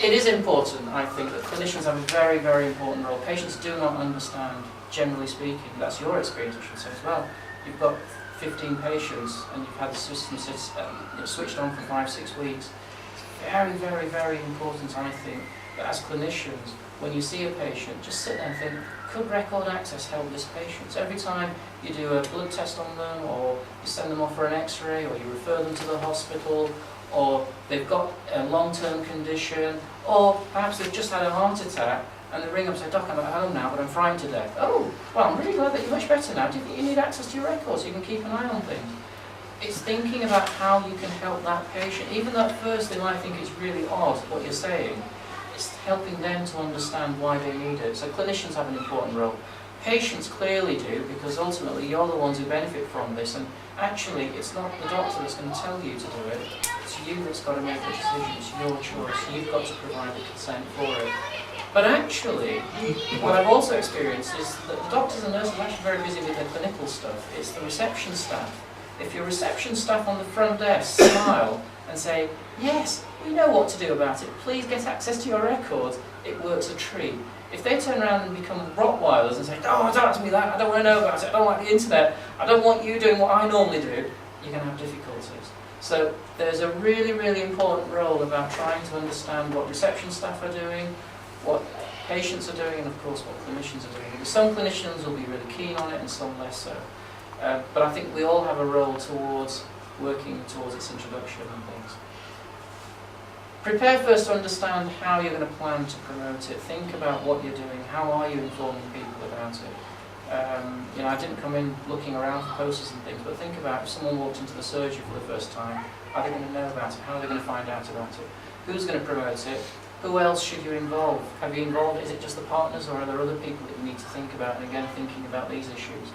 it is important, I think, that clinicians have a very, very important role. Patients do not understand, generally speaking. That's your experience, I should say, as well. You've got 15 patients and you've had the system switched on for 5-6 weeks. It's very, very, very important, I think, that as clinicians, when you see a patient, just sit there and think, could record access help this patient? So every time you do a blood test on them, or you send them off for an x-ray, or you refer them to the hospital, or they've got a long-term condition, or perhaps they've just had a heart attack, and they ring up and say, Doc, I'm at home now, but I'm frightened to death. Oh, well, I'm really glad that you're much better now. Do you think you need access to your records so you can keep an eye on things? It's thinking about how you can help that patient. Even though at first they might think it's really odd what you're saying, it's helping them to understand why they need it. So clinicians have an important role. Patients clearly do, because ultimately you're the ones who benefit from this, and actually it's not the doctor that's going to tell you to do it, it's you that's got to make the decision, it's your choice, you've got to provide the consent for it. But actually, what I've also experienced is that the doctors and nurses are actually very busy with their clinical stuff. It's the reception staff. If your reception staff on the front desk smile and say, yes, we know what to do about it, please get access to your records, it works a treat. If they turn around and become Rottweilers and say, oh, don't ask me that, I don't want to know about it, I don't like the internet, I don't want you doing what I normally do, you're going to have difficulties. So there's a really, really important role about trying to understand what reception staff are doing, what patients are doing, and of course what clinicians are doing. Some clinicians will be really keen on it and some less so. But I think we all have a role towards working towards its introduction and things. Prepare first to understand how you're going to plan to promote it. Think about what you're doing. How are you informing people about it? I didn't come in looking around for posters and things, but think about if someone walked into the surgery for the first time, are they going to know about it? How are they going to find out about it? Who's going to promote it? Who else should you involve? Have you involved, is it just the partners, or are there other people that you need to think about? And again, thinking about these issues.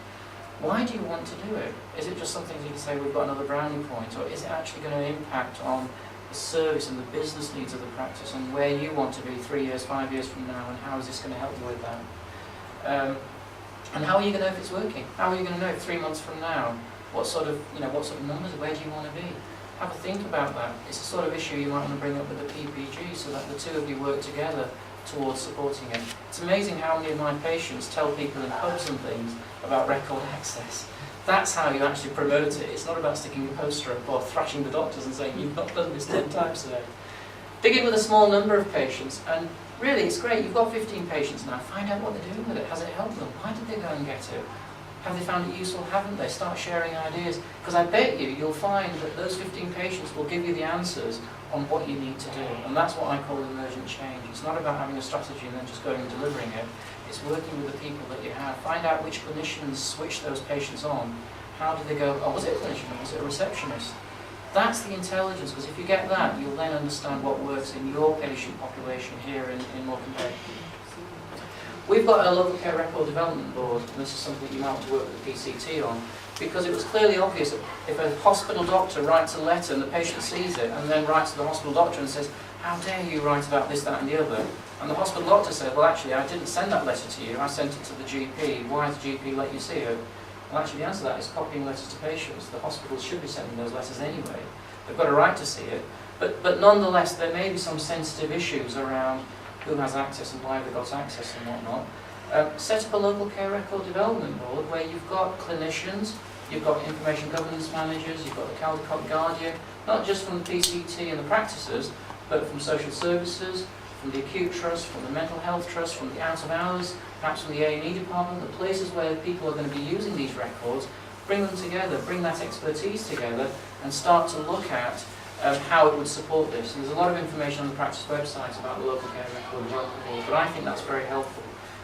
Why do you want to do it? Is it just something you can say, we've got another brownie point, or is it actually going to impact on the service and the business needs of the practice and where you want to be 3 years, 5 years from now, and how is this going to help you with that? And how are you going to know if it's working? How are you going to know if 3 months from now, what sort of numbers, where do you want to be? Have a think about that. It's the sort of issue you might want to bring up with the PPG so that the two of you work together towards supporting it. It's amazing how many of my patients tell people in pubs and things about record access. That's how you actually promote it. It's not about sticking a poster up or thrashing the doctors and saying, you've not done this 10 times today. Begin with a small number of patients, and really it's great, you've got 15 patients now. Find out what they're doing with it. Has it helped them? Why did they go and get it? Have they found it useful? Haven't they? Start sharing ideas. Because I bet you'll find that those 15 patients will give you the answers on what you need to do. And that's what I call emergent change. It's not about having a strategy and then just going and delivering it. It's working with the people that you have. Find out which clinicians switch those patients on. How did they go, oh, was it a clinician or was it a receptionist? That's the intelligence, because if you get that, you'll then understand what works in your patient population here in Morecambe Bay. We've got a local care record development board, and this is something you might want to work with the PCT on, because it was clearly obvious that if a hospital doctor writes a letter and the patient sees it and then writes to the hospital doctor and says, how dare you write about this, that and the other, and the hospital doctor says, well actually I didn't send that letter to you, I sent it to the GP, why has the GP let you see it? Well actually the answer to that is copying letters to patients. The hospitals should be sending those letters anyway. They've got a right to see it, but nonetheless there may be some sensitive issues around who has access and why they've got access and whatnot. Set up a local care record development board where you've got clinicians, you've got information governance managers, you've got the Caldecott Guardian, not just from the PCT and the practices, but from social services, from the acute trust, from the mental health trust, from the out of hours, perhaps from the A&E department, the places where people are going to be using these records. Bring them together, bring that expertise together, and start to look at how it would support this. And there's a lot of information on the practice website about the local care record development board, but I think that's very helpful.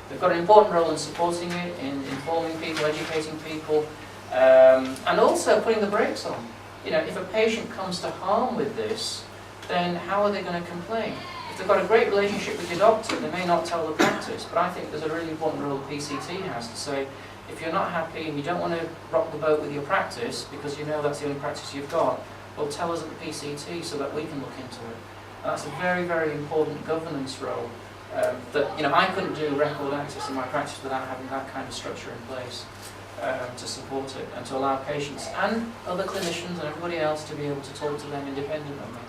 They've got an important role in supporting it, in informing people, educating people, and also putting the brakes on. If a patient comes to harm with this, then how are they going to complain? If they've got a great relationship with your doctor, they may not tell the practice, but I think there's a really important role the PCT has to say, if you're not happy and you don't want to rock the boat with your practice, because you know that's the only practice you've got, well, tell us at the PCT so that we can look into it. And that's a very, very important governance role that I couldn't do record access in my practice without having that kind of structure in place to support it and to allow patients and other clinicians and everybody else to be able to talk to them independently.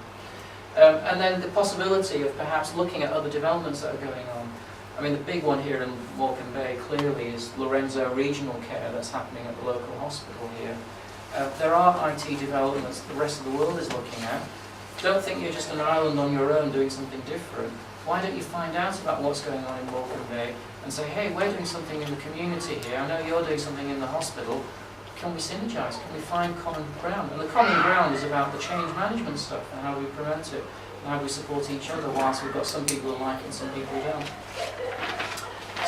And then the possibility of perhaps looking at other developments that are going on. I mean, the big one here in Morecambe Bay clearly is Lorenzo Regional Care that's happening at the local hospital here. There are IT developments that the rest of the world is looking at. Don't think you're just an island on your own doing something different. Why don't you find out about what's going on in Morecambe Bay and say, hey, we're doing something in the community here, I know you're doing something in the hospital, can we synergise, can we find common ground? And the common ground is about the change management stuff and how we promote it, and how we support each other, whilst we've got some people who like it and some people who don't.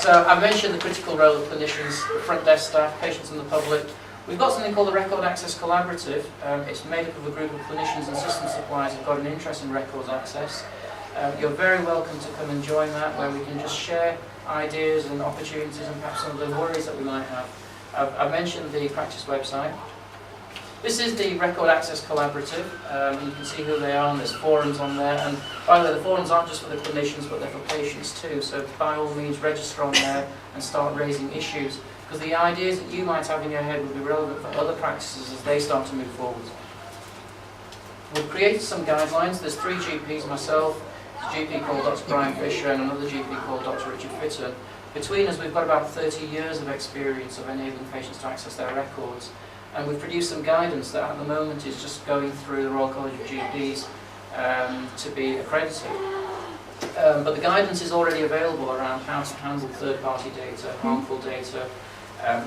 So I mentioned the critical role of clinicians, the front desk staff, patients and the public. We've got something called the Record Access Collaborative. It's made up of a group of clinicians and system suppliers who've got an interest in records access. You're very welcome to come and join that, where we can just share ideas and opportunities and perhaps some of the worries that we might have. I mentioned the practice website. This is the Record Access Collaborative. You can see who they are, and there's forums on there. And by the way, the forums aren't just for the clinicians, but they're for patients too. So by all means, register on there and start raising issues, because the ideas that you might have in your head will be relevant for other practices as they start to move forward. We've created some guidelines. There's 3 GPs, myself, a GP called Dr. Brian Fisher, and another GP called Dr. Richard Fitton. Between us, we've got about 30 years of experience of enabling patients to access their records. And we've produced some guidance that at the moment is just going through the Royal College of GPs to be accredited. But the guidance is already available around how to handle third-party data, harmful data,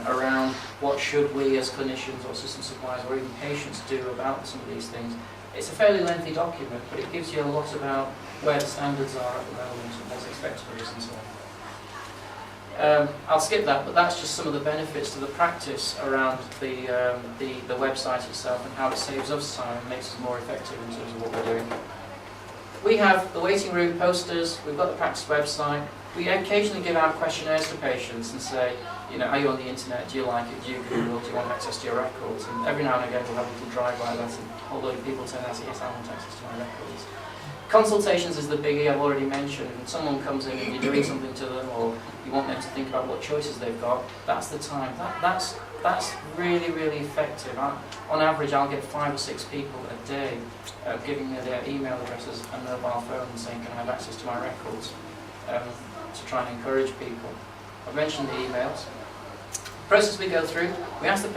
around what should we as clinicians or system suppliers or even patients do about some of these things. It's a fairly lengthy document, but it gives you a lot about where the standards are at the moment and what's expected of us and so on. I'll skip that, but that's just some of the benefits to the practice around the website itself and how it saves us time and makes us more effective in terms of what we're doing. We have the waiting room posters, we've got the practice website. We occasionally give out questionnaires to patients and say, you know, are you on the internet, do you like it, do you Google, do you want access to your records? And every now and again we'll have a little drive-by that, and a whole load of people turn out and say, yes, I want access to my records. Consultations is the biggie I've already mentioned. When someone comes in and you're doing something to them, or you want them to think about what choices they've got, that's the time. That's really, really effective. On average, I'll get 5 or 6 people a day giving me their email addresses and mobile phone and saying, can I have access to my records? To try and encourage people. I've mentioned the emails. The process we go through, we ask the